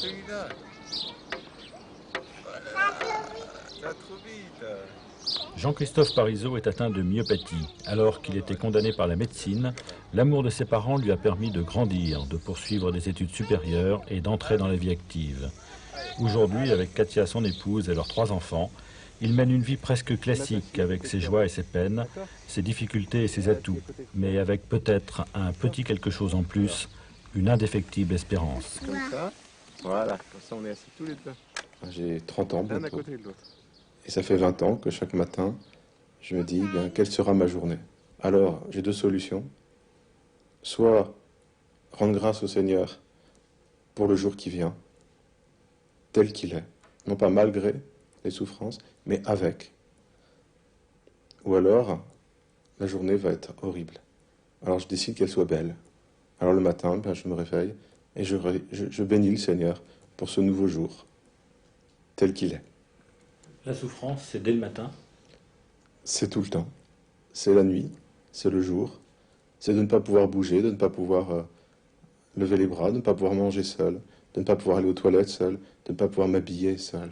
celui-là. Voilà. Ça va trop vite. Jean-Christophe Parisot est atteint de myopathie. Alors qu'il était condamné par la médecine, l'amour de ses parents lui a permis de grandir, de poursuivre des études supérieures et d'entrer dans la vie active. Aujourd'hui, avec Katia, son épouse, et leurs 3 enfants, il mène une vie presque classique avec ses joies et ses peines, ses difficultés et ses atouts, mais avec peut-être un petit quelque chose en plus, une indéfectible espérance. Comme ça. Voilà, comme ça on est assis tous les deux. J'ai 30 ans L'un à bientôt. côté de l'autre. Et ça fait 20 ans que chaque matin, je me dis, bien, quelle sera ma journée? Alors, j'ai 2 solutions. Soit rendre grâce au Seigneur pour le jour qui vient, tel qu'il est. Non pas malgré les souffrances, mais avec. Ou alors, la journée va être horrible. Alors je décide qu'elle soit belle. Alors le matin, ben, je me réveille et je bénis le Seigneur pour ce nouveau jour, tel qu'il est. La souffrance, c'est dès le matin. C'est tout le temps. C'est la nuit, c'est le jour. C'est de ne pas pouvoir bouger, de ne pas pouvoir lever les bras, de ne pas pouvoir manger seul, de ne pas pouvoir aller aux toilettes seul, de ne pas pouvoir m'habiller seul.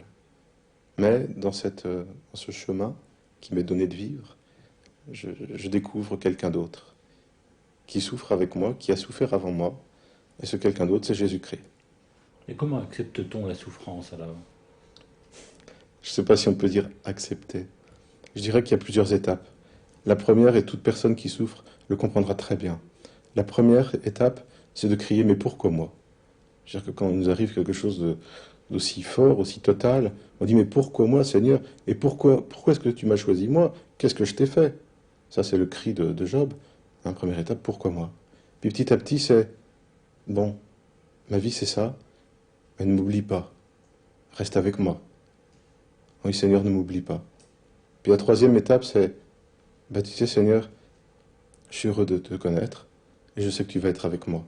Mais dans ce chemin qui m'est donné de vivre, je découvre quelqu'un d'autre qui souffre avec moi, qui a souffert avant moi. Et ce quelqu'un d'autre, c'est Jésus-Christ. Et comment accepte-t-on la souffrance alors? Je ne sais pas si on peut dire accepter. Je dirais qu'il y a plusieurs étapes. La première, et toute personne qui souffre le comprendra très bien. La première étape, c'est de crier « mais pourquoi moi ?» C'est-à-dire que quand il nous arrive quelque chose d'aussi fort, aussi total, on dit « mais pourquoi moi, Seigneur? Et pourquoi est-ce que tu m'as choisi moi? Qu'est-ce que je t'ai fait ?» Ça, c'est le cri de Job. Première étape, pourquoi moi? Puis petit à petit, c'est « bon, ma vie c'est ça, mais ne m'oublie pas, reste avec moi. Oui, Seigneur, ne m'oublie pas. » Puis la troisième étape, c'est « bah, tu sais, Seigneur, je suis heureux de te connaître, et je sais que tu vas être avec moi. »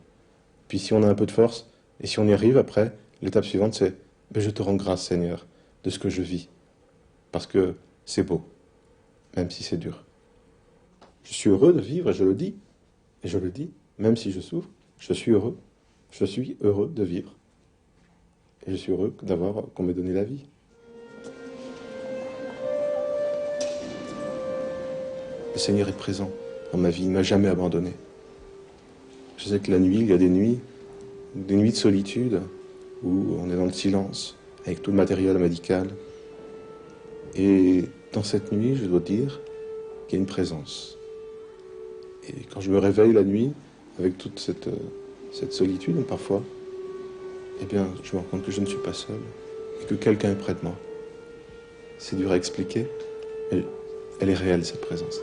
Puis si on a un peu de force, et si on y arrive après, l'étape suivante, c'est bah, « je te rends grâce, Seigneur, de ce que je vis, parce que c'est beau, même si c'est dur. » Je suis heureux de vivre, et je le dis, même si je souffre, je suis heureux de vivre. Et je suis heureux qu'on m'ait donné la vie. Le Seigneur est présent dans ma vie, il ne m'a jamais abandonné. Je sais que la nuit, il y a des nuits de solitude, où on est dans le silence, avec tout le matériel médical. Et dans cette nuit, je dois dire qu'il y a une présence. Et quand je me réveille la nuit, avec toute cette solitude parfois, eh bien, je me rends compte que je ne suis pas seul, et que quelqu'un est près de moi. C'est dur à expliquer, mais elle est réelle, cette présence.